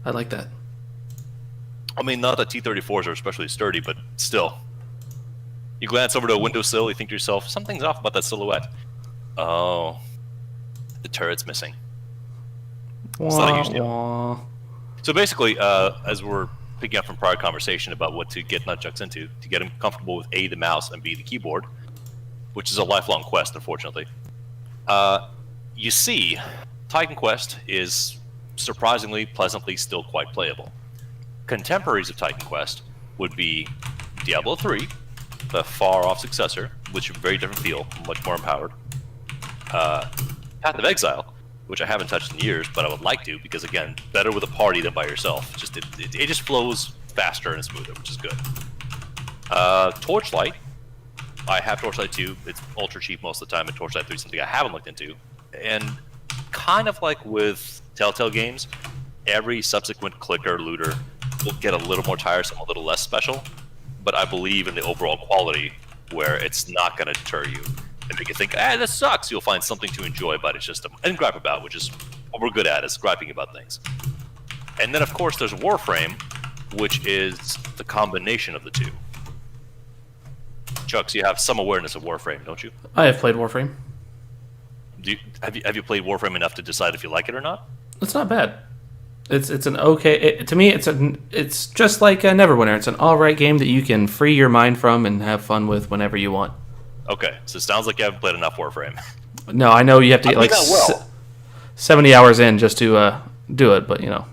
I like that. I mean, not that T-34s are especially sturdy, but still. You glance over to a windowsill, you think to yourself, something's off about that silhouette. Oh, the turret's missing. It's not a huge deal. So basically, as we're picking up from prior conversation about what to get nunchucks into, to get him comfortable with A, the mouse, and B, the keyboard, which is a lifelong quest, unfortunately. You see, Titan Quest is surprisingly, pleasantly still quite playable. Contemporaries of Titan Quest would be Diablo 3, the far-off successor, which is a very different feel, much more empowered. Path of Exile, which I haven't touched in years, but I would like to, because again, better with a party than by yourself. Just it just flows faster and smoother, which is good. Torchlight, I have Torchlight 2. It's ultra cheap most of the time, and Torchlight 3 is something I haven't looked into. And kind of like with Telltale games, every subsequent clicker looter will get a little more tiresome, a little less special, but I believe in the overall quality where it's not going to deter you and make you think, this sucks. You'll find something to enjoy about its system and gripe about, which is what we're good at, is griping about things. And then, of course, there's Warframe, which is the combination of the two. Chucks, you have some awareness of Warframe, don't you? I have played Warframe. Have you played Warframe enough to decide if you like it or not? It's not bad. It's an okay. To me, it's just like Neverwinter. It's an all right game that you can free your mind from and have fun with whenever you want. Okay, so it sounds like you haven't played enough Warframe. No, I know you have to get like 70 hours in just to do it, but you know.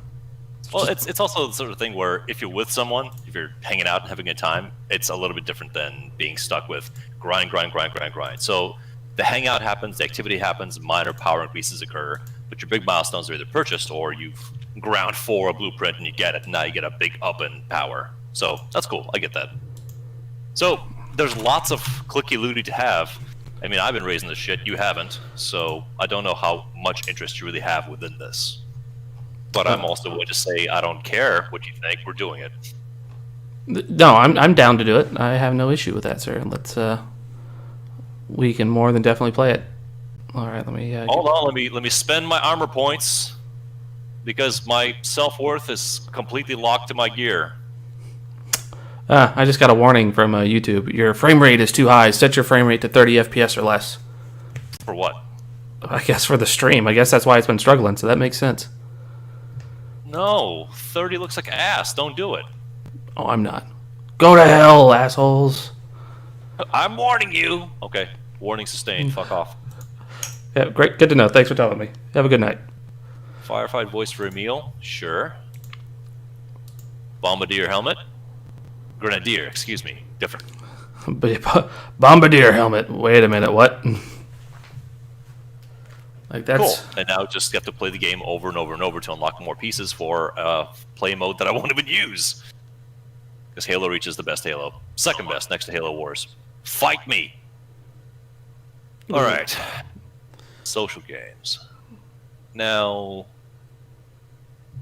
Well, it's also the sort of thing where if you're with someone, if you're hanging out and having a good time, it's a little bit different than being stuck with grind. So the hangout happens, the activity happens, minor power increases occur, but your big milestones are either purchased or you've ground for a blueprint and you get it, and now you get a big up in power. So that's cool, I get that. So there's lots of clicky looty to have. I mean, I've been raising this shit, you haven't, so I don't know how much interest you really have within this. But I'm also going to say I don't care what you think, we're doing it. No, I'm down to do it. I have no issue with that, sir. Let's we can more than definitely play it. All right, let me hold on. Let me spend my armor points because my self-worth is completely locked to my gear. I just got a warning from YouTube. Your frame rate is too high. Set your frame rate to 30 FPS or less. For what? I guess for the stream. I guess that's why it's been struggling. So that makes sense. No, 30 looks like ass. Don't do it. Oh, I'm not. Go to hell, assholes. I'm warning you. Okay, warning sustained. Fuck off. Yeah, great. Good to know. Thanks for telling me. Have a good night. Firefight voice for Emil. Sure. Bombardier helmet. Grenadier, excuse me. Different. Bombardier helmet. Wait a minute. What? Like that's cool. And now just have to play the game over and over and over to unlock more pieces for play mode that I won't even use. Because Halo Reach is the best Halo. Second best next to Halo Wars. Fight me! Alright. Social games. Now,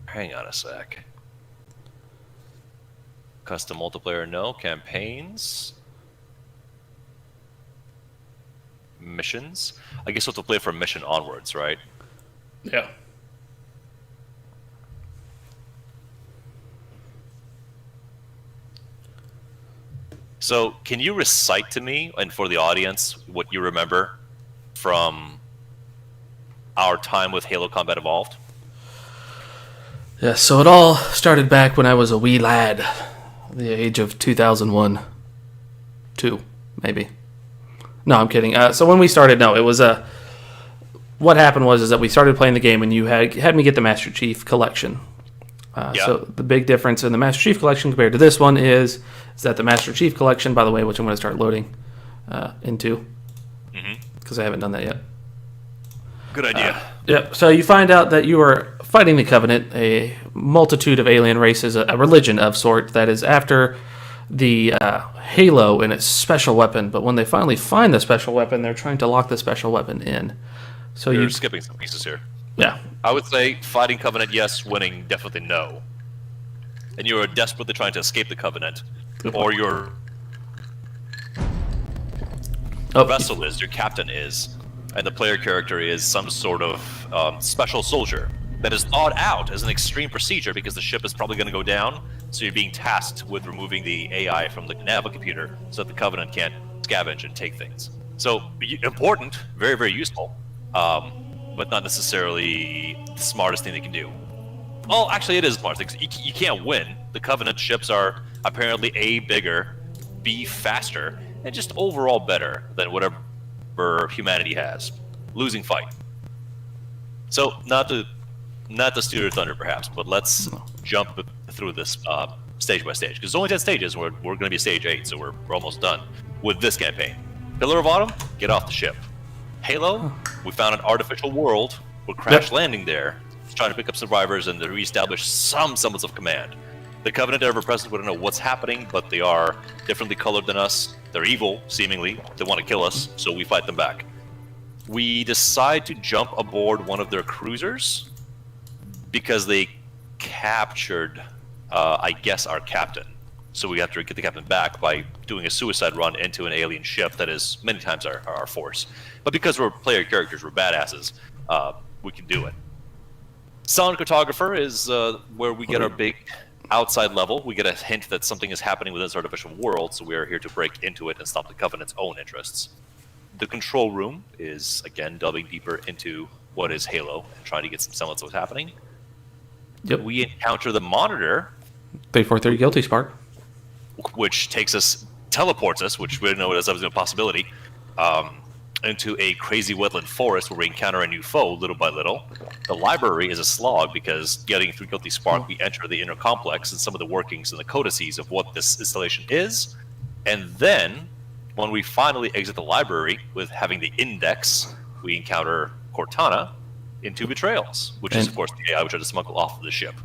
hang on a sec. Custom multiplayer, no. Campaigns. Missions. I guess we'll have to play from mission onwards, right? Yeah. So, can you recite to me, and for the audience, what you remember from our time with Halo Combat Evolved? Yeah, so it all started back when I was a wee lad, the age of 2001. 2, maybe. No, I'm kidding. So when we started, no, it was what happened was that we started playing the game, and you had me get the Master Chief Collection. So the big difference in the Master Chief Collection compared to this one is that the Master Chief Collection, by the way, which I'm going to start loading into, because I haven't done that yet. Good idea. Yep. So you find out that you are fighting the Covenant, a multitude of alien races, a religion of sort that is after the Halo and its special weapon. But when they finally find the special weapon, they're trying to lock the special weapon in. So you're skipping some pieces here. Yeah. I would say fighting Covenant, yes. Winning, definitely no. And you are desperately trying to escape the Covenant. Or your vessel is, your captain is, and the player character is some sort of special soldier. that is thought out as an extreme procedure because the ship is probably going to go down. So you're being tasked with removing the AI from the nav computer so that the Covenant can't scavenge and take things. So important, very, very useful, but not necessarily the smartest thing they can do. Well, actually, it is smart. You can't win. The Covenant ships are apparently A, bigger, B, faster, and just overall better than whatever humanity has. Losing fight. So, not to steal your thunder, perhaps, but let's jump through this stage by stage. Because it's only 10 stages. We're going to be stage 8, so we're almost done with this campaign. Pillar of Autumn, get off the ship. Halo, we found an artificial world. We're crash landing there, trying to pick up survivors and to reestablish some semblance of command. The Covenant ever present, we don't know what's happening, but they are differently colored than us. They're evil, seemingly. They want to kill us, so we fight them back. We decide to jump aboard one of their cruisers because they captured, I guess, our captain. So we have to get the captain back by doing a suicide run into an alien ship that is many times our force. But because we're player characters, we're badasses, we can do it. Sound Cartographer is where we get our big outside level. We get a hint that something is happening within this artificial world, so we are here to break into it and stop the Covenant's own interests. The control room is, again, delving deeper into what is Halo and trying to get some semblance of what's happening. Yep. We encounter the monitor, 3430 Guilty Spark, which teleports us, which we didn't know was a possibility, into a crazy wetland forest where we encounter a new foe little by little. The library is a slog because getting through Guilty Spark, we enter the inner complex and some of the workings and the codices of what this installation is. And then, when we finally exit the library with having the index, we encounter Cortana in Two Betrayals, which is, of course, the AI we tried to smuggle off of the ship.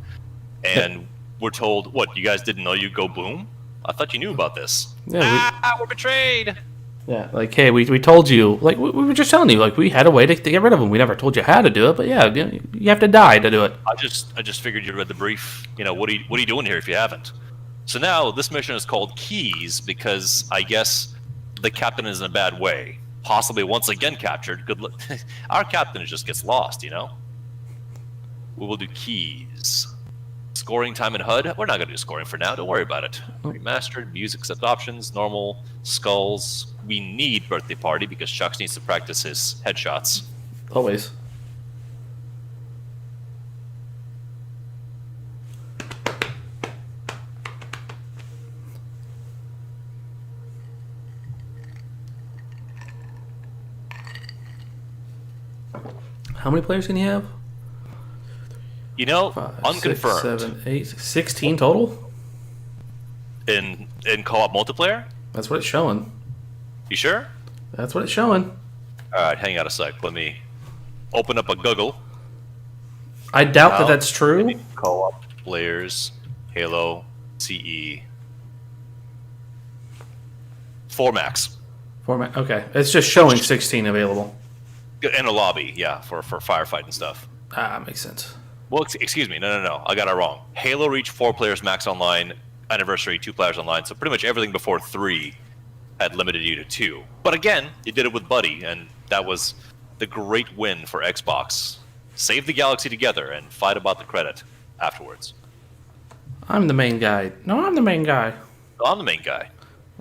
And we're told, what, you guys didn't know you'd go boom? I thought you knew about this. Yeah, we're betrayed! Yeah, like, hey, we told you, like, we were just telling you, like, we had a way to get rid of them. We never told you how to do it, but yeah, you have to die to do it. I just figured you read the brief. You know, what are you doing here if you haven't? So now this mission is called Keys because I guess the captain is in a bad way, possibly once again captured. Good luck. Our captain just gets lost, you know. We will do Keys. Scoring time in HUD. We're not going to do scoring for now. Don't worry about it. Remastered, music accept options, normal, skulls. We need Birthday Party because Chucks needs to practice his headshots. Always. How many players can you have? You know, 5, unconfirmed. 6, 7, 8, 16 total? In co-op multiplayer? That's what it's showing. You sure? That's what it's showing. Alright, hang on a sec. Let me open up a Google. I doubt that's true. Co-op players, Halo, CE. 4 max. Format. Okay. It's just showing 16 available. In a lobby, yeah, for firefight and stuff. Ah, makes sense. Well, excuse me. No. I got it wrong. Halo reached 4 players max online. Anniversary, 2 players online. So pretty much everything before 3 had limited you to 2. But again, you did it with Buddy, and that was the great win for Xbox. Save the galaxy together and fight about the credit afterwards. I'm the main guy. No, I'm the main guy. I'm the main guy.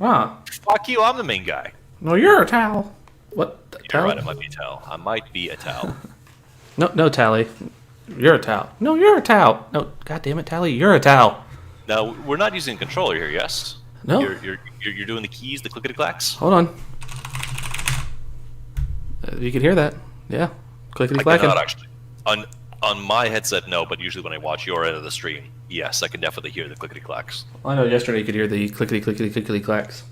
Ah. Fuck you, I'm the main guy. No, you're a Tal. What? You're right, I might be a Tal. I might be a Tal. No, Tally. You're a Tal. No, you're a Tal. No, God damn it, Tally, you're a Tal. Now, we're not using a controller here, yes? No. You're doing the keys, the clickety-clacks? Hold on. You can hear that. Yeah. Clickety-clacking. I cannot actually. On my headset, no, but usually when I watch your end of the stream, yes, I can definitely hear the clickety-clacks. I know yesterday you could hear the clickety-clacks.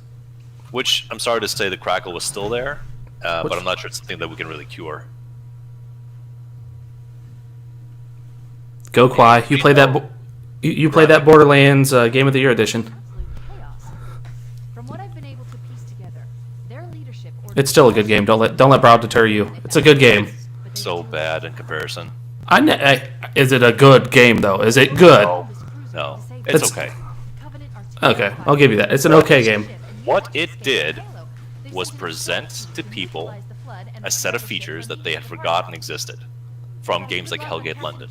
Which, I'm sorry to say, the crackle was still there, but I'm not sure it's something that we can really cure. Go Kwai. You played that. You played that Borderlands Game of the Year edition. From what I've been able to piece together, their leadership. It's still a good game. Don't let Brown deter you. It's a good game. So bad in comparison. Is it a good game though? Is it good? No. It's okay. Okay, I'll give you that. It's an okay game. What it did was present to people a set of features that they had forgotten existed. from games like Hellgate London.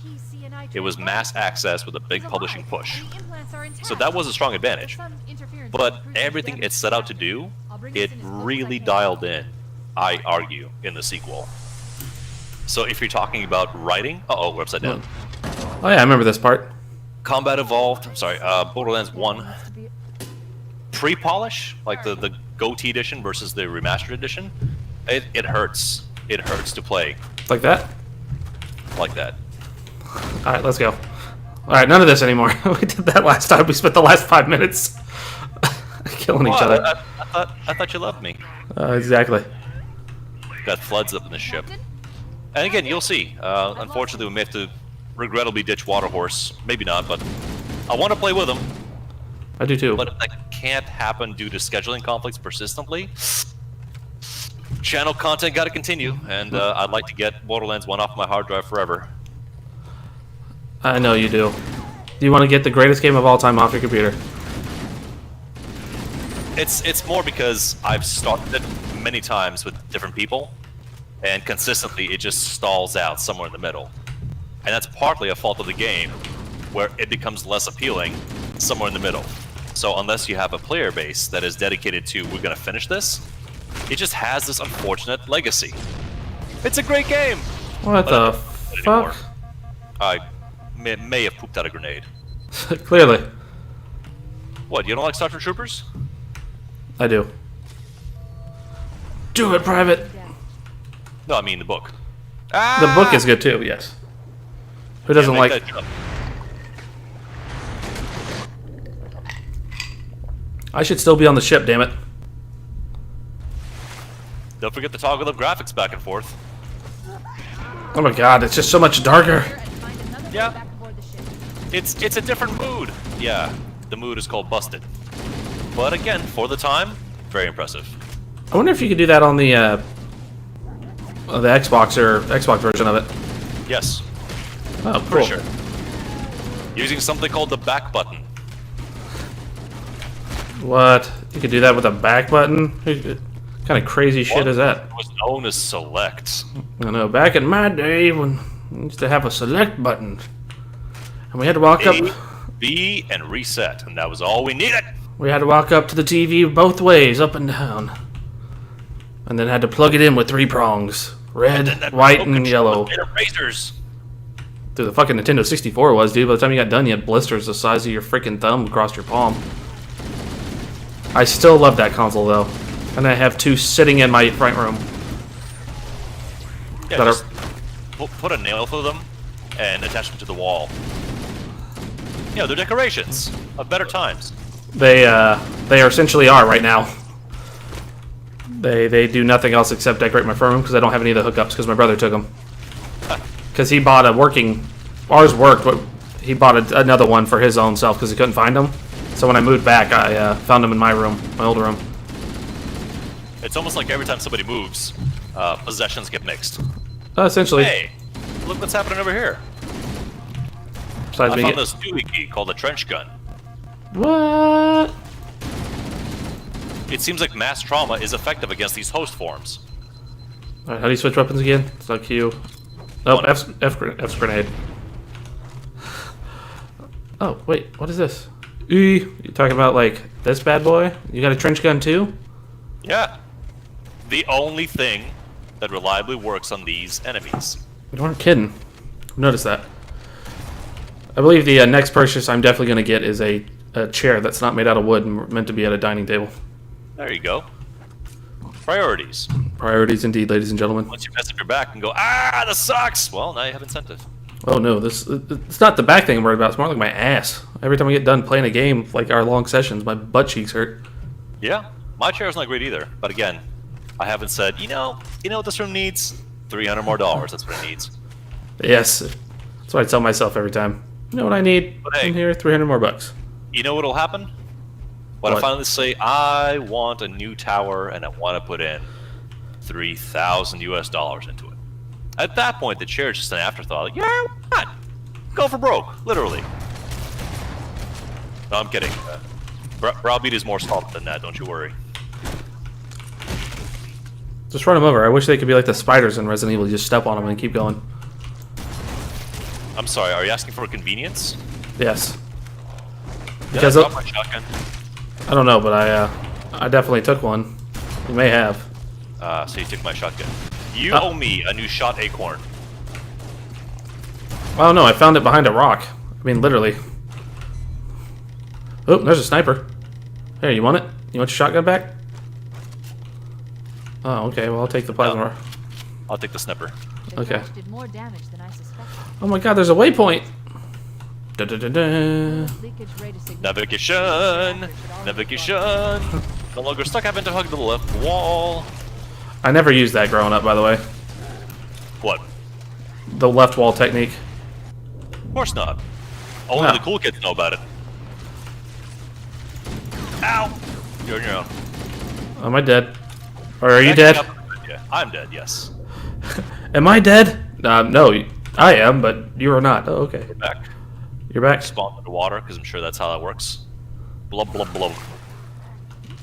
It was mass access with a big publishing push. So that was a strong advantage. But everything it set out to do, it really dialed in, I argue, in the sequel. So if you're talking about writing... Uh-oh, we're upside down. Oh yeah, I remember this part. Combat Evolved, I'm sorry, Borderlands 1. Pre-polish, like the GOTY edition versus the remastered edition, it hurts. It hurts to play. Like that? Like that. Alright, let's go. Alright, none of this anymore. We did that last time. We spent the last 5 minutes killing each other. I thought you loved me. Exactly. Got floods up in the ship. And again, you'll see. Unfortunately, we may have to regrettably ditch Waterhorse. Maybe not, but I want to play with him. I do too. But if that can't happen due to scheduling conflicts persistently, channel content got to continue, and I'd like to get Borderlands 1 off my hard drive forever. I know you do. Do you want to get the greatest game of all time off your computer? It's more because I've started it many times with different people, and consistently it just stalls out somewhere in the middle. And that's partly a fault of the game, where it becomes less appealing somewhere in the middle. So unless you have a player base that is dedicated to, we're going to finish this, it just has this unfortunate legacy. It's a great game! What the fuck? I may have pooped out a grenade. Clearly. What, you don't like Star Trek Troopers? I do. Do it, Private! No, I mean the book. The book is good too, yes. Who doesn't like... that jump. I should still be on the ship, damn it. Don't forget to toggle the graphics back and forth. Oh my god, it's just so much darker. Yeah. It's a different mood. Yeah, the mood is called Busted. But again, for the time, very impressive. I wonder if you could do that on the Xbox or Xbox version of it. Yes, Oh, cool. for sure. Using something called the back button. What? You could do that with a back button? What kind of crazy shit is that? It was known as select. I know, back in my day when we used to have a select button. And we had to walk up... A, B, and reset, and that was all we needed. We had to walk up to the TV both ways, up and down. And then had to plug it in with 3 prongs. Red, white, and yellow. Razors. Dude, the fucking Nintendo 64 was, dude. By the time you got done, you had blisters the size of your freaking thumb across your palm. I still love that console, though. And I have 2 sitting in my front room. Yeah, that just are... put a nail through them and attach them to the wall. You know, they're decorations of better times. They essentially are right now. They do nothing else except decorate my front room because I don't have any of the hookups because my brother took them. Because he bought a working... Ours worked, but he bought another one for his own self because he couldn't find them. So when I moved back, I found them in my room, my old room. It's almost like every time somebody moves, possessions get mixed. Essentially. Hey, look what's happening over here. Besides I found this Dewey key called a trench gun. What? It seems like mass trauma is effective against these host forms. Alright, how do you switch weapons again? It's not Q. Oh, F's grenade. Oh, wait, what is this? You talking about, like, this bad boy? You got a trench gun, too? Yeah. The only thing that reliably works on these enemies. You aren't kidding. Notice that. I believe the next purchase I'm definitely going to get is a chair that's not made out of wood and meant to be at a dining table. There you go. Priorities. Priorities indeed, ladies and gentlemen. Once you mess up your back and go, ah, this sucks! Well, now you have incentive. Oh no, it's not the back thing I'm worried about, it's more like my ass. Every time I get done playing a game, like our long sessions, my butt cheeks hurt. Yeah, my chair's not great either. But again, I haven't said, you know what this room needs? $300 more. That's what it needs. Yes, that's what I tell myself every time. You know what I need But hey, in here? $300 more bucks. You know what'll happen? When I finally say, I want a new tower and I want to put in $3,000 into it. At that point, the chair is just an afterthought. Like, yeah, why not? Go for broke, literally. No, I'm kidding. Browbeat is more solid than that, don't you worry. Just run them over. I wish they could be like the spiders in Resident Evil. You just step on them and keep going. I'm sorry, are you asking for convenience? Yes. Did Because I drop my shotgun? I don't know, but I definitely took one. You may have. So you took my shotgun. You Ah. owe me a new shot acorn. Oh no, I found it behind a rock. I mean, literally. Oh, there's a sniper. Here, you want it? You want your shotgun back? Oh, okay. Well, I'll take the plasma. I'll take the snipper. The Okay. crash did more damage than I suspected. Oh my God, there's a waypoint. Da, da, da, da. Leakage rate is significant. Navigation! Navigation! No longer stuck, having to hug the left wall. I never used that growing up, by the way. What? The left wall technique. Of course not. Only No. the cool kids know about it. Ow! You're on your own. Am I dead? Or are you Backing dead? up- Yeah, I'm dead, yes. Am I dead? No, I am, but you are not. Oh, okay. We're back. You're back? Spawn into water, because I'm sure that's how that works. Blub, blub, blub.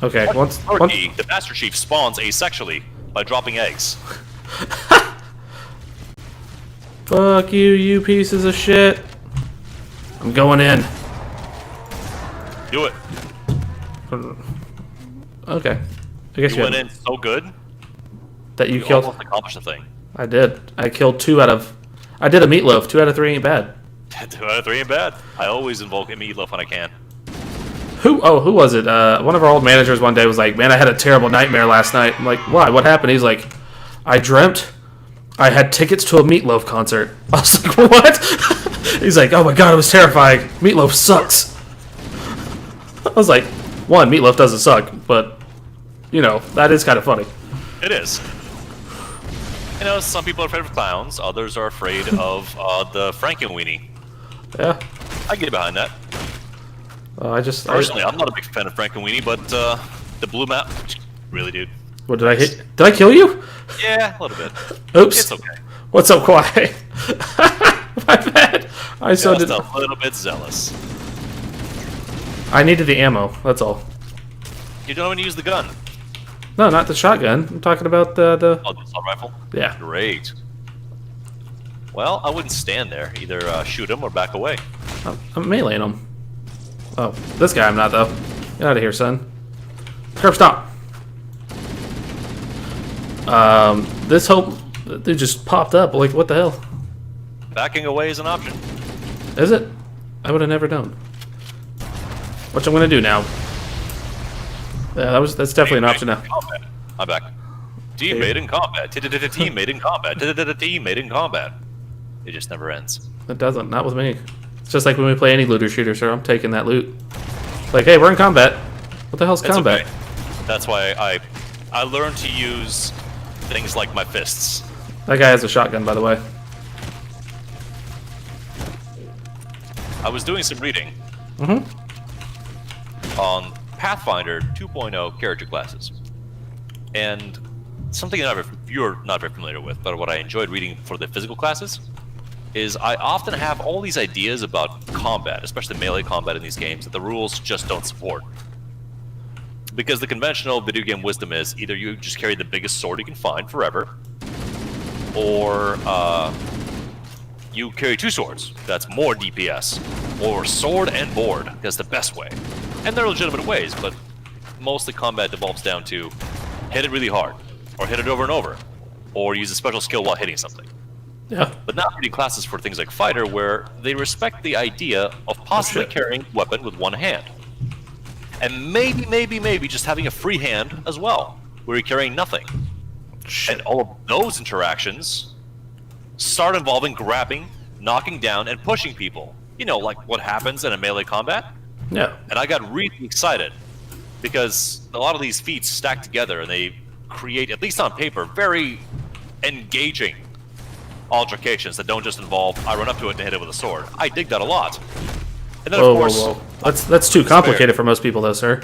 Okay, once... Turkey, the Master Chief spawns asexually by dropping eggs. Fuck you, you pieces of shit. I'm going in. Do it. Okay. I guess You you went had- in so good, that you you killed... almost accomplished a thing. I did. I killed 2 out of... I did a meatloaf. 2 out of 3 ain't bad. 2 out of 3 ain't bad. I always invoke a meatloaf when I can. Who was it? One of our old managers one day was like, man, I had a terrible nightmare last night. I'm like, why? What happened? He's like, I dreamt I had tickets to a Meatloaf concert. I was like, what? He's like, oh my God, it was terrifying. Meatloaf sucks. I was like, one, Meatloaf doesn't suck, but, you know, that is kind of funny. It is. You know, some people are afraid of clowns, others are afraid of the Frankenweenie. Yeah. I get behind that. Personally, I'm not a big fan of Frankenweenie, but the blue map, really, dude. What did I hit? Did I kill you? Yeah, a little bit. Oops. It's okay. What's up, Kwai? My bad. Just a little bit zealous. I needed the ammo. That's all. You don't even use the gun. No, not the shotgun. I'm talking about the. Oh, the assault rifle? Yeah. Great. Well, I wouldn't stand there. Either shoot him or back away. I'm meleeing him. Oh, this guy I'm not though. Get out of here, son. Curb stop. This hope dude just popped up. Like, what the hell? Backing away is an option. Is it? I would have never known. What I'm gonna do now? Yeah, that's definitely an option now. Combat. I'm back. Teammate in combat. Teammate in combat. Teammate in combat. It just never ends. It doesn't. Not with me. It's just like when we play any looter shooter, sir. I'm taking that loot. Like, hey, we're in combat. What the hell's It's combat? okay. That's why I learned to use things like my fists. That guy has a shotgun, by the way. I was doing some reading Mm-hmm. on Pathfinder 2.0 character classes, and something that you're not very familiar with, but what I enjoyed reading for the physical classes is I often have all these ideas about combat, especially melee combat in these games, that the rules just don't support. Because the conventional video game wisdom is either you just carry the biggest sword you can find forever, or you carry 2 swords. That's more DPS. Or sword and board. That's the best way. And there are legitimate ways, but mostly combat devolves down to hit it really hard, or hit it over and over, or use a special skill while hitting something. Yeah. But not really classes for things like Fighter, where they respect the idea of possibly shit. carrying a weapon with one hand. And maybe just having a free hand as well, where you're carrying nothing. Shit. And all of those interactions start involving grabbing, knocking down, and pushing people. You know, like what happens in a melee combat. Yeah. And I got really excited because a lot of these feats stack together and they create, at least on paper, very engaging altercations that don't just involve I run up to it and hit it with a sword. I dig that a lot. And then, Whoa, of course, whoa. That's too complicated for most people, though, sir.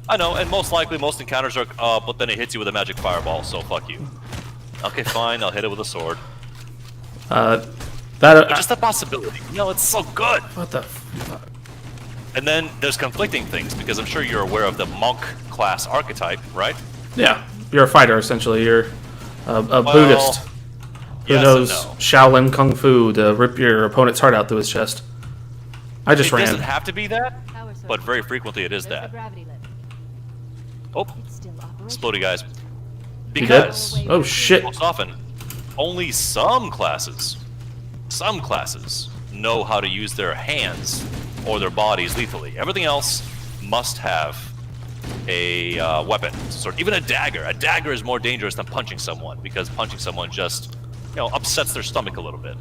I know, and most likely most encounters are, but then it hits you with a magic fireball, so fuck you. Okay, fine, I'll hit it with a sword. But just the possibility. You know, it's so good. What the fuck? And then there's conflicting things, because I'm sure you're aware of the monk class archetype, right? Yeah. You're a fighter, essentially. You're a Buddhist. Who Yes knows and no. Shaolin Kung Fu to rip your opponent's heart out through his chest? I just It ran. doesn't have to be that, Power source. but very frequently it is There's the that. gravity lift. Oh, It's still operational. explodey guys. You dead? Because Oh shit! most often, only some classes know how to use their hands or their bodies lethally. Everything else must have a weapon, even a dagger. A dagger is more dangerous than punching someone because punching someone just, upsets their stomach a little bit,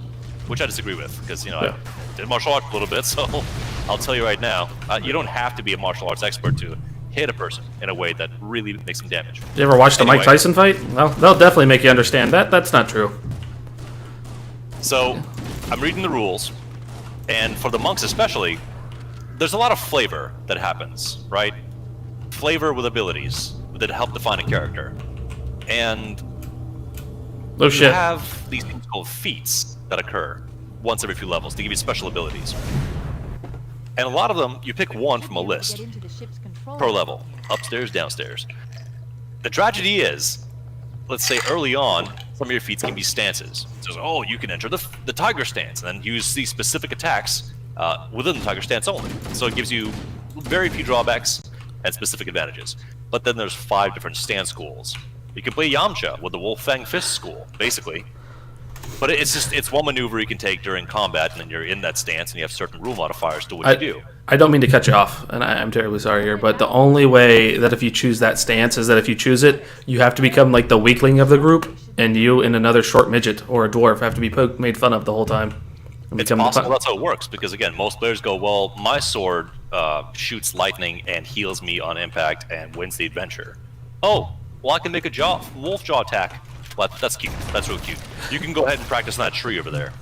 which I disagree with because Yeah. I did martial arts a little bit, so I'll tell you right now, you don't have to be a martial arts expert to hit a person in a way that really makes them damage. You ever watched a Mike Anyway. Tyson fight? Well, they'll definitely make you understand that. That's not true. So, I'm reading the rules, and for the monks especially, there's a lot of flavor that happens, right? Flavor with abilities that help define a character. And Oh you shit! have these things called feats that occur once every few levels to give you special abilities. And a lot of them, you pick one from a list. Get into the ship's control Per room level, here. upstairs, downstairs. The tragedy is, let's say early on, some of your feats can be stances. It says, oh, you can enter the tiger stance and then use these specific attacks within the tiger stance only. So it gives you very few drawbacks and specific advantages. But then there's 5 different stance schools. You can play Yamcha with the Wolf Fang Fist school, basically. But it's one maneuver you can take during combat, and then you're in that stance, and you have certain rule modifiers to what you do. I don't mean to cut you off, and I'm terribly sorry here, but the only way that if you choose that stance is that if you choose it, you have to become like the weakling of the group, and you and another short midget or a dwarf have to be made fun of the whole time. And It's become the possible that's how it works, because again, most players go, well, my sword shoots lightning and heals me on impact and wins the adventure. Oh, well, I can make a wolf jaw attack. Well, that's cute. That's real cute. You can go ahead and practice on that tree over there.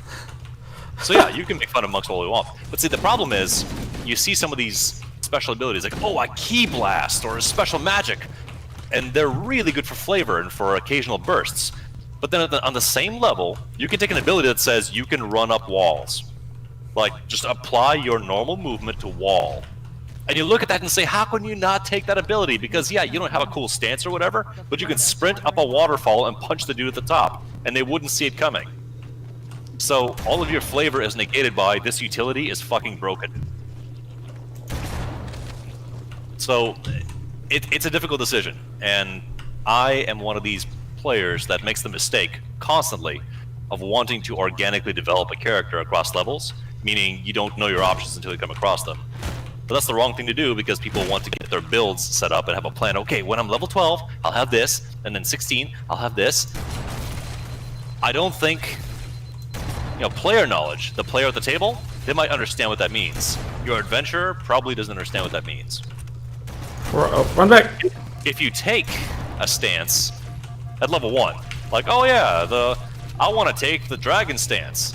So yeah, you can make fun of monks all you want. But see, the problem is, you see some of these special abilities, like, oh, a key blast or a special magic, and they're really good for flavor and for occasional bursts. But then on the same level, you can take an ability that says you can run up walls. Like, just apply your normal movement to wall. And you look at that and say, how can you not take that ability? Because, yeah, you don't have a cool stance or whatever, but you can sprint up a waterfall and punch the dude at the top, and they wouldn't see it coming. So, all of your flavor is negated by this utility is fucking broken. So, it's a difficult decision, and I am one of these players that makes the mistake constantly of wanting to organically develop a character across levels, meaning you don't know your options until you come across them. But that's the wrong thing to do because people want to get their builds set up and have a plan. Okay, when I'm level 12, I'll have this, and then 16, I'll have this. I don't think, player knowledge, the player at the table, they might understand what that means. Your adventurer probably doesn't understand what that means. Run back! If you take a stance at level 1, like, oh yeah, I want to take the dragon stance,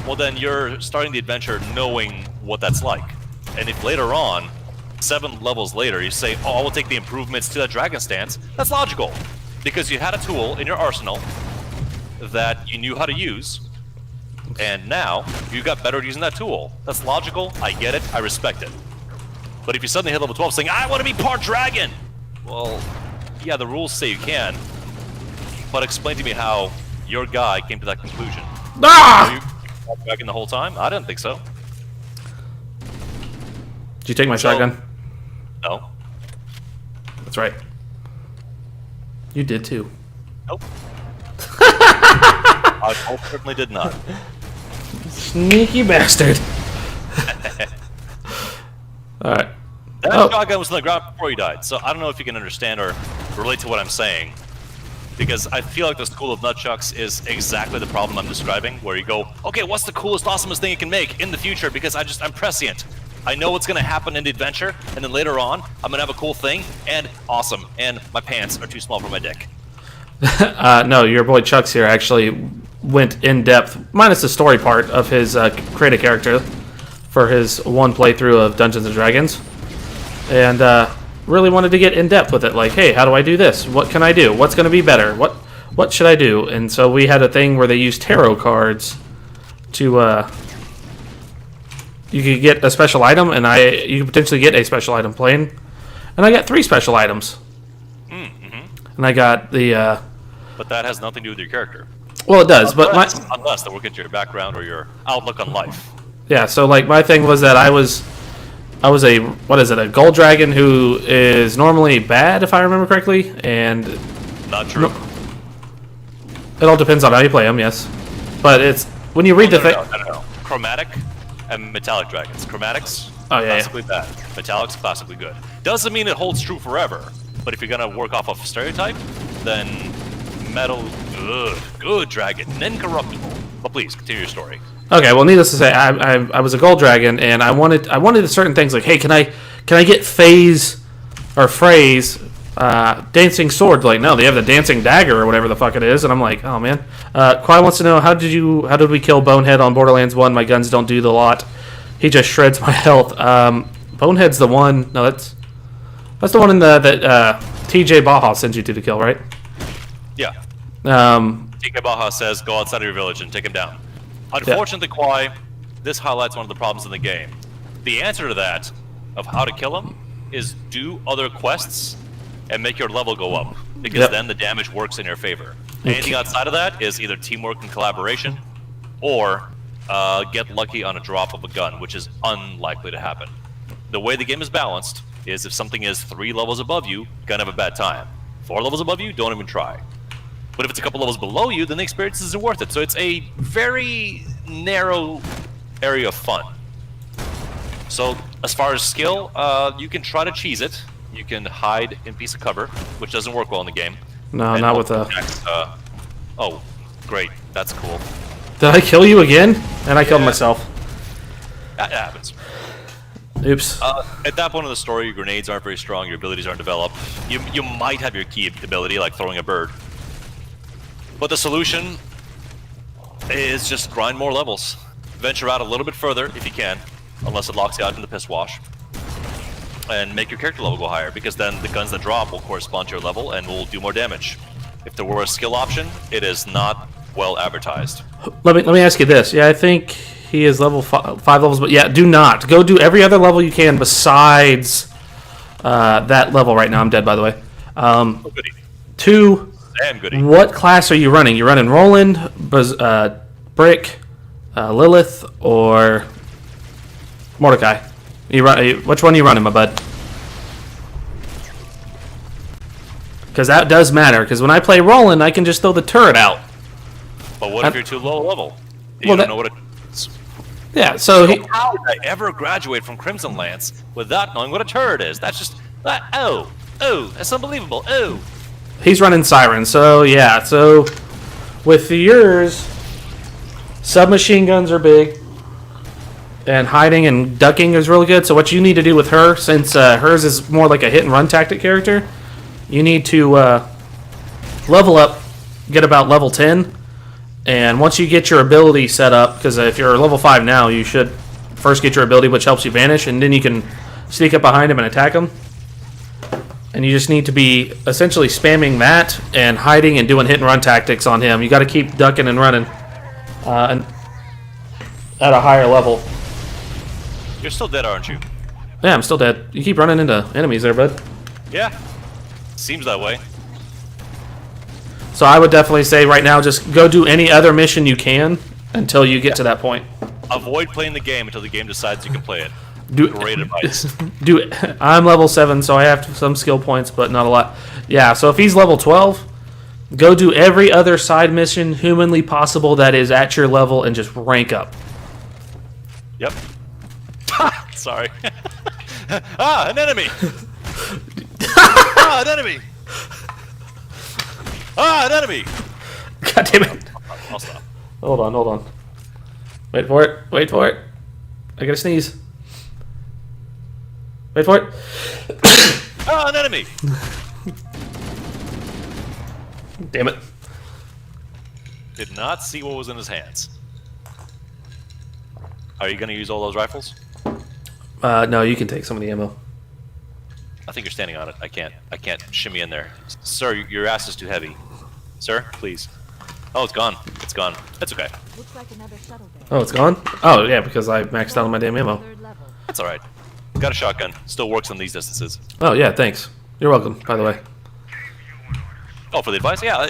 well then you're starting the adventure knowing what that's like. And if later on, 7 levels later, you say, oh, I will take the improvements to that dragon stance, that's logical. Because you had a tool in your arsenal that you knew how to use, and now you got better at using that tool. That's logical, I get it, I respect it. But if you suddenly hit level 12 saying, I want to be part dragon! Well, yeah, the rules say you can, but explain to me how your guy came to that conclusion. Ah! Were you part dragon the whole time? I didn't think so. Did you take my shotgun? No. That's right. You did too. Nope. I most certainly did not. Sneaky bastard. Alright. That Oh. shotgun was on the ground before you died, so I don't know if you can understand or relate to what I'm saying. Because I feel like the school of nunchucks is exactly the problem I'm describing, where you go, okay, what's the coolest, awesomest thing you can make in the future? Because I'm prescient. I know what's going to happen in the adventure, and then later on, I'm going to have a cool thing, and awesome, and my pants are too small for my dick. No, your boy Chucks here actually went in depth, minus the story part of his create a character for his one playthrough of Dungeons and Dragons, and really wanted to get in depth with it. Like, hey, how do I do this? What can I do? What's going to be better? What should I do? And so we had a thing where they used tarot cards to. You could get a special item, and you could potentially get a special item playing. And I got 3 special items. And I got the. But that has nothing to do with your character. Well, it does, but unless they work into your background or your outlook on life. yeah. So like my thing was that I was a what is it? A gold dragon who is normally bad, if I remember correctly, and Not true. it all depends on how you play them. Yes, but it's when you read the thing. No. Chromatic and metallic dragons. Chromatics, Oh, yeah, classically bad. Metallics, classically good. Doesn't mean it holds true forever, but if you're gonna work off of stereotype, then metal, good dragon, incorruptible. But please continue your story. Okay, well, needless to say, I was a gold dragon, and I wanted certain things like, hey, can I get phrase dancing sword? Like, no, they have the dancing dagger or whatever the fuck it is, and I'm like, oh man. Quai wants to know how did we kill Bonehead on Borderlands 1? My guns don't do the lot. He just shreds my health. Bonehead's the one. No, that's the one in that TJ Baja sent you to kill, right? Yeah. TK Baja says, go outside of your village and take him down. Unfortunately, Quai, this highlights one of the problems in the game. The answer to that, of how to kill him, is do other quests and make your level go up, because then the damage works in your favor. Anything outside of that is either teamwork and collaboration, or get lucky on a drop of a gun, which is unlikely to happen. The way the game is balanced is if something is 3 levels above you, you're gonna have a bad time. 4 levels above you, don't even try. But if it's a couple levels below you, then the experience isn't worth it. So it's a very narrow area of fun. So as far as skill, you can try to cheese it. You can hide in piece of cover, which doesn't work well in the game. No, and not with a... oh, great. That's cool. Did I kill you again? And I killed myself. That happens. Oops. At that point in the story, your grenades aren't very strong, your abilities aren't developed. You might have your key ability, like throwing a bird. But the solution is just grind more levels. Venture out a little bit further if you can, unless it locks you out in the piss wash. And make your character level go higher, because then the guns that drop will correspond to your level and will do more damage. If there were a skill option, it is not well advertised. Let me ask you this. Yeah, I think he is level 5 levels, but yeah, do not. Go do every other level you can besides that level right now. I'm dead, by the way. Goody. 2, Damn goody. what class are you running? You running Roland, Brick, Lilith, or Mordecai? Which one are you running, my bud? Because that does matter, because when I play Roland, I can just throw the turret out. But what if you're too low level? You Well, don't know what it is. Yeah, so How did I ever graduate from Crimson Lance without knowing what a turret is? That's just... oh, that's unbelievable. Oh. he's running Siren, so yeah. So with yours, submachine guns are big, and hiding and ducking is really good. So what you need to do with her, since hers is more like a hit and run tactic character, you need to level up, get about level 10, and once you get your ability set up, because if you're level 5 now, you should first get your ability, which helps you vanish, and then you can sneak up behind him and attack him. And you just need to be essentially spamming that and hiding and doing hit and run tactics on him. You got to keep ducking and running and at a higher level. You're still dead, aren't you? Yeah, I'm still dead. You keep running into enemies there, bud. Yeah. Seems that way. So I would definitely say right now, just go do any other mission you can until you get to that point. Avoid playing the game until the game decides you can play it. Great advice. I'm level 7, so I have some skill points, but not a lot. Yeah, so if he's level 12, go do every other side mission humanly possible that is at your level and just rank up. Yep. Sorry. Ah, an enemy! Ah, an enemy! Ah, an enemy! God damn it. I'll stop. Hold on. Wait for it. I gotta sneeze. Wait for it. Ah, an enemy! Damn it. Did not see what was in his hands. Are you gonna use all those rifles? No, you can take some of the ammo. I think you're standing on it. I can't shimmy in there. Sir, your ass is too heavy. Sir, please. Oh, it's gone. It's gone. That's okay. Looks like another shuttle bay. Oh, it's gone? Oh, yeah, because I maxed out on my damn ammo. Third level. That's alright. Got a shotgun. Still works on these distances. Oh, yeah, thanks. You're welcome, by the way. Oh, for the advice? Yeah.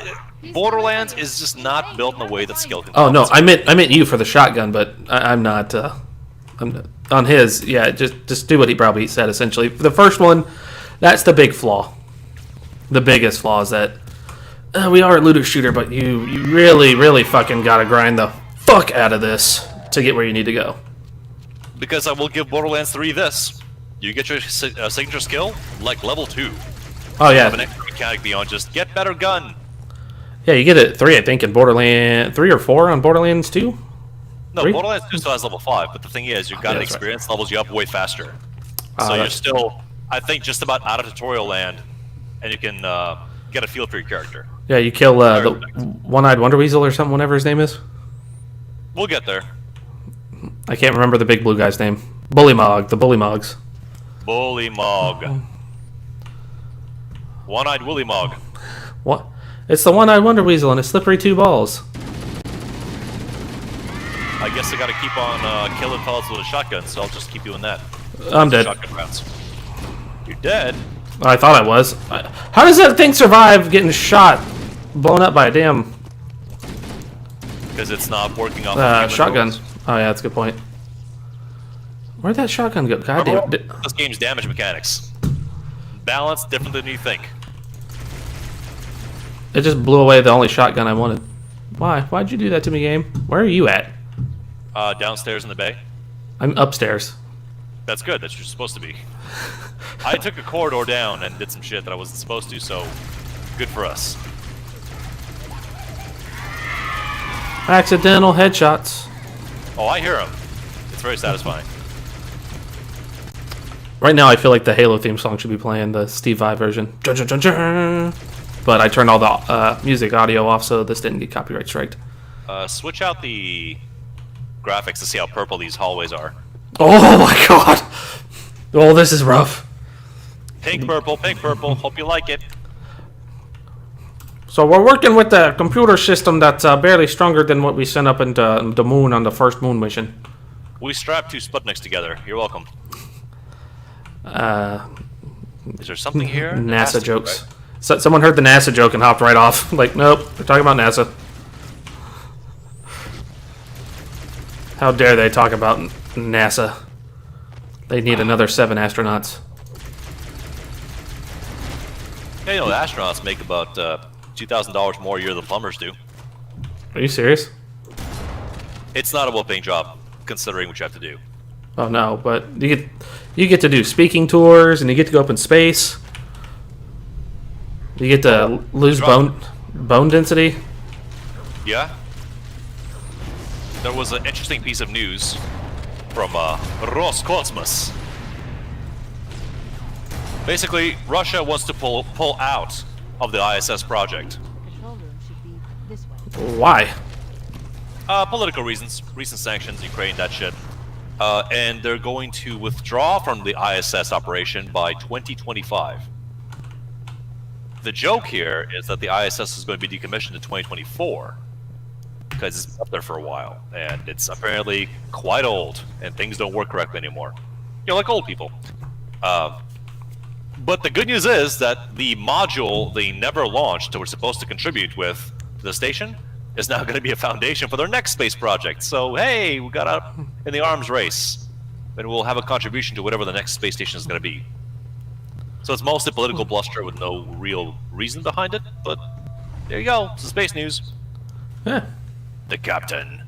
Borderlands is just not built in a way that skill can. Oh no, I meant you for the shotgun, but I'm not. I'm not, on his. Yeah, just do what he probably said. Essentially, the first one, that's the big flaw. The biggest flaw is that we are a looter shooter, but you really fucking gotta grind the fuck out of this to get where you need to go. Because I will give Borderlands 3 this. You get your signature skill like level 2. Oh yeah. Have an extra mechanic beyond just get better gun. Yeah, you get it 3, I think, in Borderlands 3 or 4 on Borderlands 2. No, 3? Borderlands 2 still has level 5, but the thing is, you've got Yeah, an that's right. experience levels you up way faster. So you're that's- still, I think, just about out of tutorial land, and you can get a feel for your character. Yeah, you kill the one-eyed Wonder Weasel or something, whatever his name is. We'll get there. I can't remember the big blue guy's name. Bullymog, the Bullymogs. Bullymog. One-eyed Willy Mog. What? It's the one-eyed Wonder Weasel and his slippery 2 balls. I guess I gotta keep on killing fellas with a shotgun, so I'll just keep doing that. I'm dead. Shotgun rounds. You're dead? I thought I was. How does that thing survive getting shot, blown up by a damn Because it's not working off of shotgun? rules. Oh yeah, that's a good point. Where'd that shotgun go? God damn. This game's damage mechanics. Balance different than you think. It just blew away the only shotgun I wanted. Why? Why'd you do that to me, game? Where are you at? Downstairs in the bay. I'm upstairs. That's good. That's what you're supposed to be. I took a corridor down and did some shit that I wasn't supposed to, so good for us. Accidental headshots. Oh, I hear him. It's very satisfying. Right now, I feel like the Halo theme song should be playing, the Steve Vai version. Dun, dun, dun, dun. But I turned all the music audio off, so this didn't get copyright striked. Switch out the graphics to see how purple these hallways are. Oh my god! Oh, this is rough. Pink purple, pink purple. Hope you like it. So we're working with a computer system that's barely stronger than what we sent up into the moon on the first moon mission. We strapped 2 Sputniks together. You're welcome. Is there something here? It has NASA to, jokes. right? So, someone heard the NASA joke and hopped right off. Like, nope, they're talking about NASA. How dare they talk about NASA? They need another 7 astronauts. Yeah, you know, the astronauts make about $2,000 more a year than plumbers do. Are you serious? It's not a well-paying job, considering what you have to do. Oh no, but you get to do speaking tours and you get to go up in space. You get to lose bone density. Yeah? There was an interesting piece of news from Roscosmos. Basically, Russia wants to pull out of the ISS project. Control room should be this way. Why? Political reasons, recent sanctions, Ukraine, that shit. And they're going to withdraw from the ISS operation by 2025. The joke here is that the ISS is going to be decommissioned in 2024 because it's been up there for a while, and it's apparently quite old, and things don't work correctly anymore. You know, like old people. But the good news is that the module they never launched that we're supposed to contribute with to the station is now going to be a foundation for their next space project. So, hey, we got up in the arms race, and we'll have a contribution to whatever the next space station is going to be. So it's mostly political bluster with no real reason behind it, but there you go. It's space news. Yeah. The captain.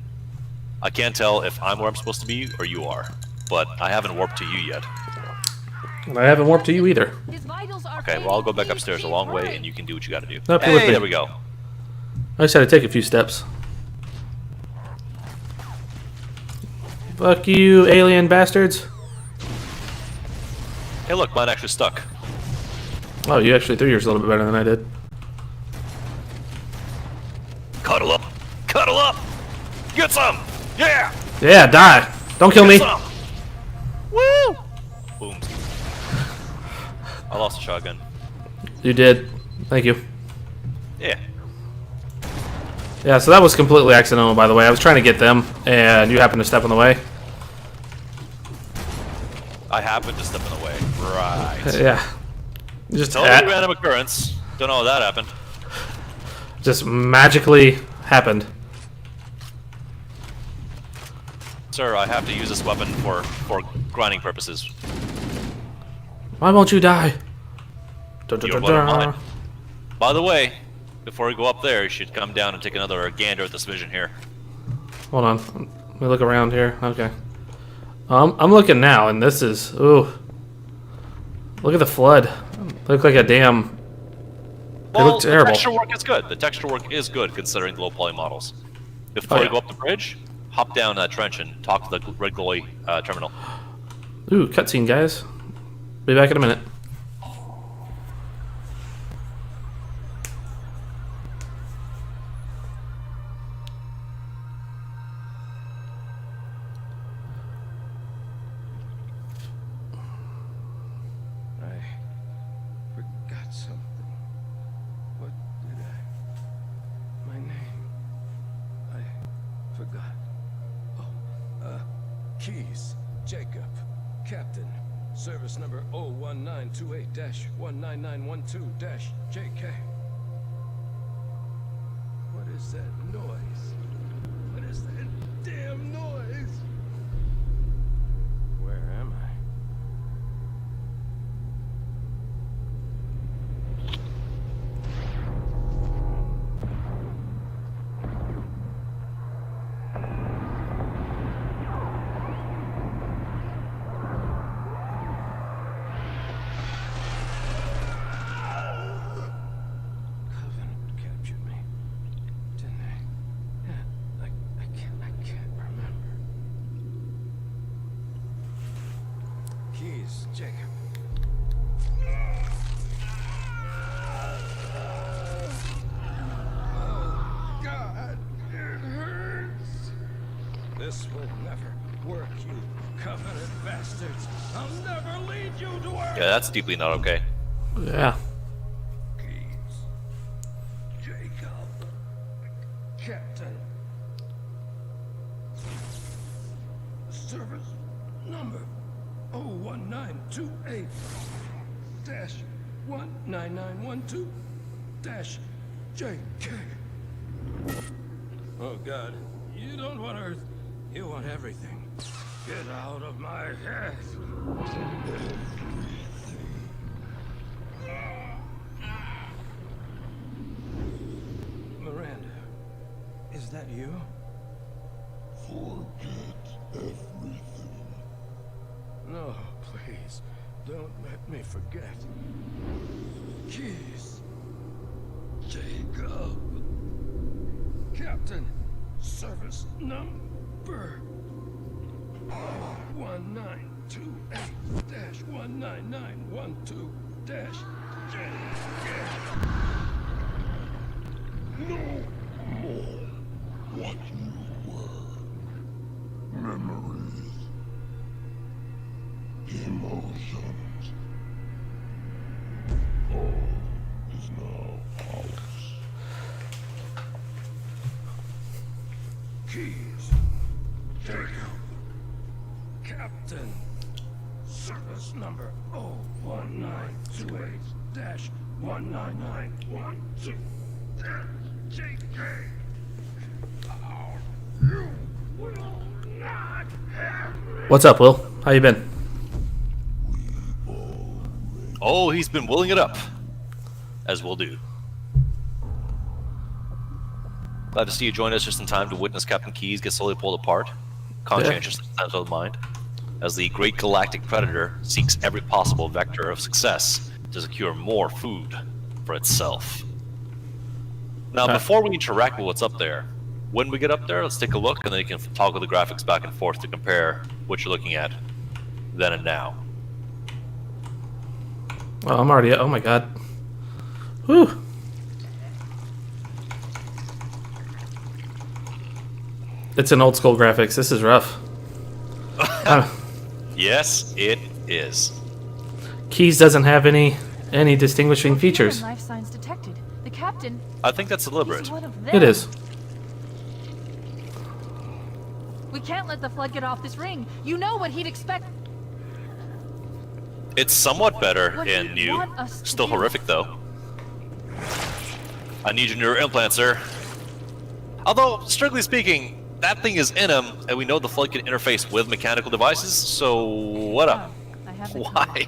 I can't tell if I'm where I'm supposed to be or you are, but I haven't warped to you yet. I haven't warped to you either. His vitals are Okay, well, I'll go back fading. upstairs a Please long keep way, hurrying. and you can do what you got to do. Nope, you're with Hey, me. there we go. I just had to take a few steps. Fuck you, alien bastards. Hey, look, mine actually stuck. Oh, you actually threw yours a little bit better than I did. Cuddle up! Cuddle up! Get some! Yeah! Yeah, die. Don't kill me. Get some! Woo! Boom. I lost a shotgun. You did. Thank you. Yeah. Yeah, so that was completely accidental, by the way. I was trying to get them, and you happened to step in the way. I happened to step in the way. Right. Yeah. Just Totally random occurrence. Don't know how that happened. just magically happened. Sir, I have to use this weapon for grinding purposes. Why won't you die? You're one of mine. By the way, before we go up there, you should come down and take another gander at this vision here. Hold on. Let me look around here. Okay. I'm looking now, and this is... Ooh. Look at the flood. Look like a damn... They look terrible. The texture work is good. The texture work is good, considering the low poly models. Before you go up the bridge, hop down that trench and talk to the red glowy terminal. Ooh, cutscene, guys. Be back in a minute. Keys, Jacob, Captain, service number 01928-19912-JK. What is that noise? What is that damn noise? Where am I? Keys, Jacob. Oh, God, it hurts. This will never work, you covenant bastards. I'll never lead you to where... Yeah, that's deeply not okay. Yeah. Keys, Jacob, Captain. Service number 01928-19912-JK. Oh God, you don't want Earth, you want everything. Get out of my head. Miranda, is that you? Forget everything. No, please, don't let me forget. Keys. Jacob. Captain, service number 1928-19912-JK. No more what you were. Memories. Emotions. All is now ours. Keys. Jacob. Captain. Service number 01928-19912-JK. You will not have me. What's up, Will? How you been? Oh, he's been willing it up. As we'll do. Glad to see you join us just in time to witness Captain Keyes get slowly pulled apart. Conscientious sense of mind. As the great galactic predator seeks every possible vector of success to secure more food for itself. Now, before we interact with what's up there, when we get up there, let's take a look and then you can toggle the graphics back and forth to compare what you're looking at then and now. Oh, I'm already... Oh my god. Whew. It's an old school graphics. This is rough. Yes, it is. Keys doesn't have any distinguishing features. Life signs detected. The captain. I think that's He's deliberate. one of them. It is. We can't let the flood get off this ring. You know what he'd expect. It's somewhat better What in he'd new. want us to Still do. horrific though. I need your neural implant, sir. Although, strictly speaking, that thing is in him, and we know the flood can interface with mechanical devices, so what up? I have the Why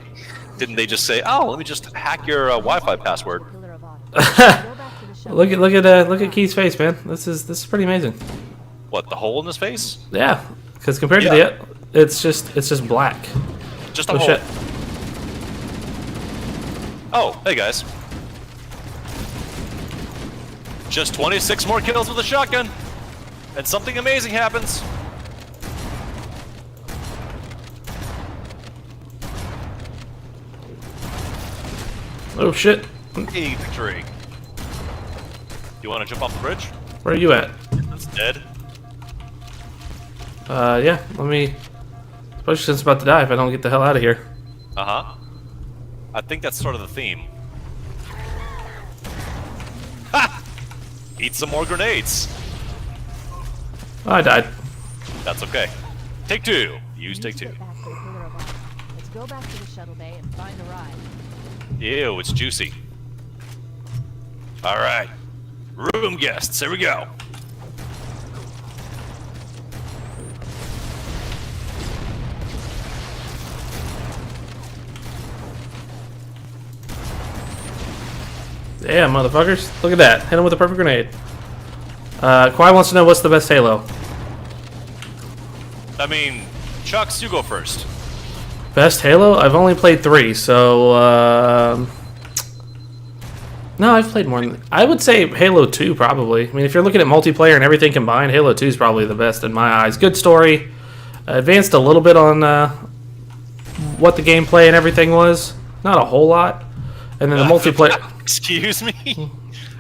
didn't they just say, oh, let me just hack your Wi-Fi password? pillar of autumn. Go back to the shuttle. Look at Keith's face, man. This is pretty amazing. What, the hole in his face? Yeah, because compared to Yeah. the, it's just black. Just a Oh hole. shit. Oh, hey guys. Just 26 more kills with a shotgun, and something amazing happens. Oh shit. Hey, victory. You want to jump off the bridge? Where are you at? That's dead. Yeah. Let me. Especially since it's about to die if I don't get the hell out of here. Uh-huh. I think that's sort of the theme. Ha! Eat some more grenades. Oh, I died. That's okay. Take two. Use take two. Get back to the pillar of autumn. Let's go back to the shuttle bay and find a ride. Ew, it's juicy. Alright. Room guests, here we go. Yeah, motherfuckers. Look at that. Hit him with a perfect grenade. Kwai wants to know what's the best Halo. I mean, Chucks, you go first. Best Halo? I've only played 3, so no, I've played more than I would say Halo 2 probably. I mean, if you're looking at multiplayer and everything combined, Halo 2 is probably the best in my eyes. Good story. Advanced a little bit on what the gameplay and everything was. Not a whole lot. And then the multiplayer. Excuse me?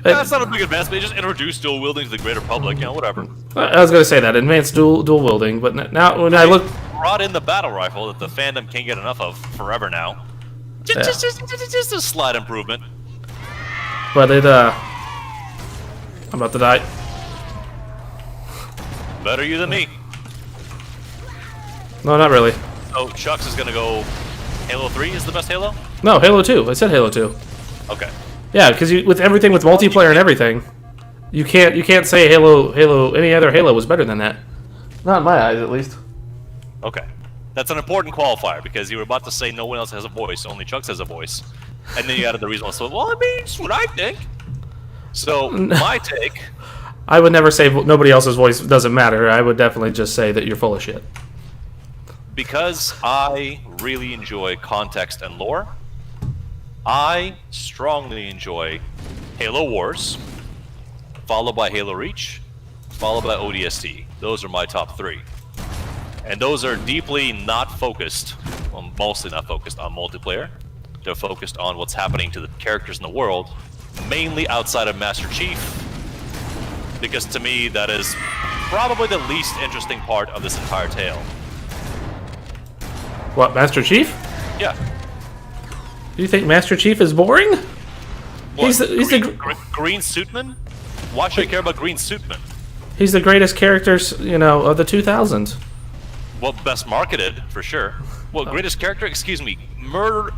That's not a big advancement. They just introduced dual wielding to the greater public, you know, whatever. I was going to say that advanced dual wielding, but now when I look, Brought in the battle rifle that the fandom can't get enough of forever now. Yeah. Just a slight improvement. but it I'm about to die. Better you than me. No, not really. So Chucks is gonna go. Halo 3 is the best Halo. No, Halo 2. I said Halo 2. Okay. Yeah, because with everything with multiplayer and everything, you can't say Halo any other Halo was better than that. Not in my eyes, at least. Okay. That's an important qualifier because you were about to say no one else has a voice, only Chucks has a voice. And then you added the reason, so, well, I mean, it's what I think. So, my take, I would never say nobody else's voice doesn't matter. I would definitely just say that you're full of shit. because I really enjoy context and lore, I strongly enjoy Halo Wars, followed by Halo Reach, followed by ODST. Those are my top three. And those are deeply not focused, well, mostly not focused on multiplayer. They're focused on what's happening to the characters in the world, mainly outside of Master Chief, because to me that is probably the least interesting part of this entire tale. What, Master Chief? Yeah. Do you think Master Chief is boring? What, He's the Green Suitman? Why should I care about Green Suitman? he's the greatest characters, you know, of the 2000s. Well, best marketed, for sure. Well, greatest character? Excuse me.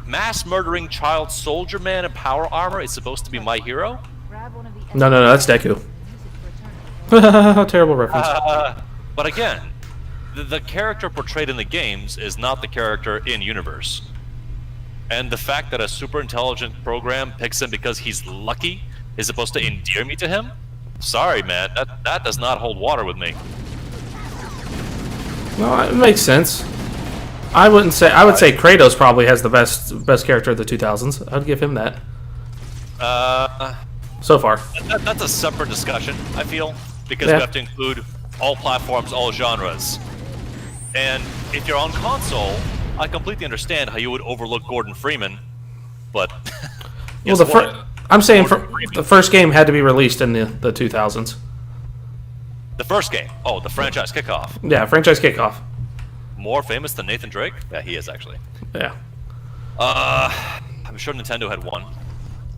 Mass murdering child soldier man in power armor is supposed to be my hero? Grab one of the No, that's Deku. use it to return it. Terrible reference. But again, the character portrayed in the games is not the character in universe. And the fact that a super intelligent program picks him because he's lucky is supposed to endear me to him? Sorry, man, that does not hold water with me. No, it makes sense. I would say Kratos probably has the best character of the 2000s. I'd give him that. So far. That's a separate discussion, I feel, because Yeah. we have to include all platforms, all genres. And if you're on console, I completely understand how you would overlook Gordon Freeman, but Well, guess what? I'm saying the first game had to be released in the 2000s. The first game. Oh, the franchise kickoff. Yeah, franchise kickoff. More famous than Nathan Drake? Yeah, he is actually. Yeah. I'm sure Nintendo had one.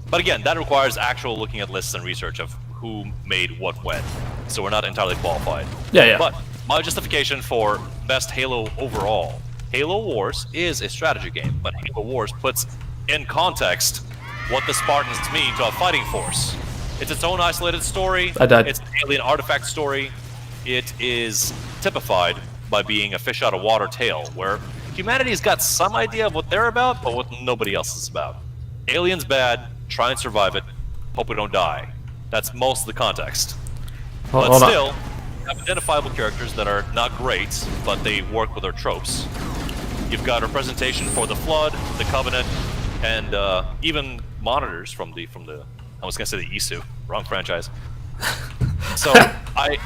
But again, that requires actual looking at lists and research of who made what when. So we're not entirely qualified. Yeah. But my justification for best Halo overall. Halo Wars is a strategy game, but Halo Wars puts in context what the Spartans mean to a fighting force. It's its own isolated story. I died. It's an alien artifact story. It is typified by being a fish out of water tale, where humanity's got some idea of what they're about, but what nobody else is about. Aliens bad, try and survive it, hope we don't die. That's most of the context. But Hold on. still, you have identifiable characters that are not great, but they work with their tropes. You've got representation for the Flood, the Covenant, and even monitors from the I was gonna say the Isu, wrong franchise. So I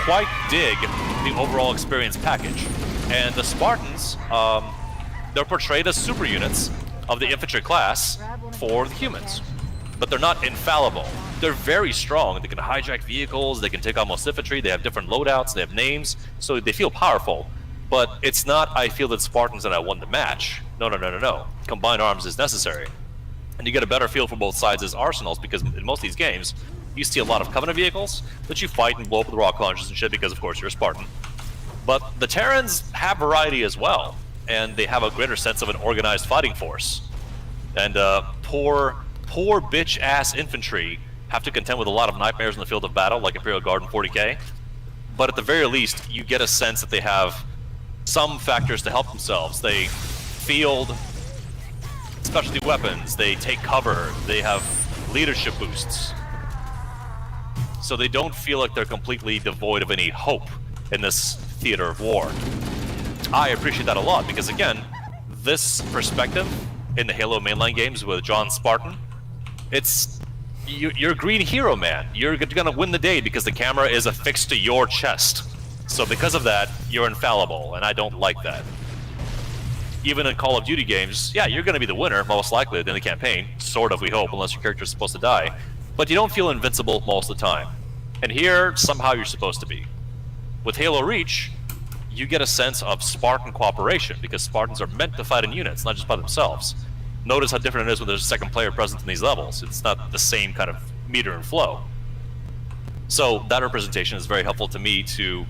quite dig the overall experience package, and the Spartans, they're portrayed as super units of the infantry class for the humans, but they're not infallible. They're very strong. They can hijack vehicles. They can take on most infantry. They have different loadouts. They have names, so they feel powerful. But it's not, I feel that Spartans that I won the match. No. Combined arms is necessary. And you get a better feel for both sides' arsenals, because in most of these games, you see a lot of Covenant vehicles that you fight and blow up with rocket launchers and shit because, of course, you're a Spartan. But the Terrans have variety as well, and they have a greater sense of an organized fighting force. And poor bitch-ass infantry have to contend with a lot of nightmares in the field of battle, like Imperial Guard and 40k. But at the very least, you get a sense that they have some factors to help themselves. They field specialty weapons, they take cover, they have leadership boosts. So they don't feel like they're completely devoid of any hope in this theater of war. I appreciate that a lot, because again, this perspective in the Halo mainline games with John Spartan, you're a green hero, man. You're gonna win the day because the camera is affixed to your chest. So because of that, you're infallible, and I don't like that. Even in Call of Duty games, yeah, you're gonna be the winner, most likely, in the campaign. Sort of, we hope, unless your character's supposed to die. But you don't feel invincible most of the time. And here, somehow you're supposed to be. With Halo Reach, you get a sense of Spartan cooperation, because Spartans are meant to fight in units, not just by themselves. Notice how different it is when there's a second player present in these levels. It's not the same kind of meter and flow. So that representation is very helpful to me to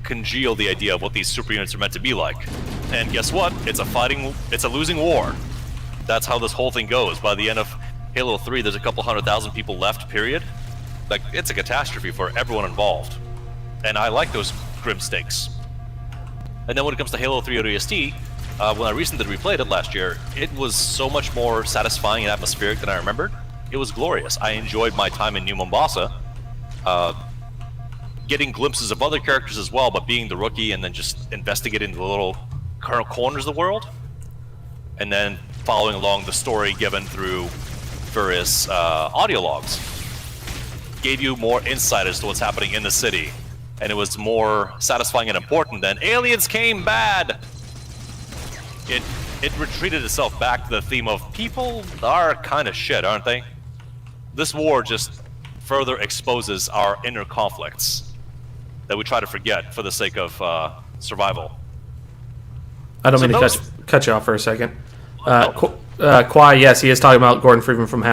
congeal the idea of what these super units are meant to be like. And guess what? It's a losing war. That's how this whole thing goes. By the end of Halo 3, there's a couple 100,000 people left, period. Like, it's a catastrophe for everyone involved. And I like those grim stakes. And then when it comes to Halo 3 ODST, when I recently replayed it last year, it was so much more satisfying and atmospheric than I remembered. It was glorious. I enjoyed my time in New Mombasa, getting glimpses of other characters as well, but being the rookie and then just investigating the little corners of the world, and then following along the story given through various audio logs. Gave you more insight as to what's happening in the city, and it was more satisfying and important than aliens came bad. It retreated itself back to the theme of people are kind of shit, aren't they? This war just further exposes our inner conflicts that we try to forget for the sake of survival. I don't mean to cut you off for a second. Kwai, yes, he is talking about Gordon Freeman from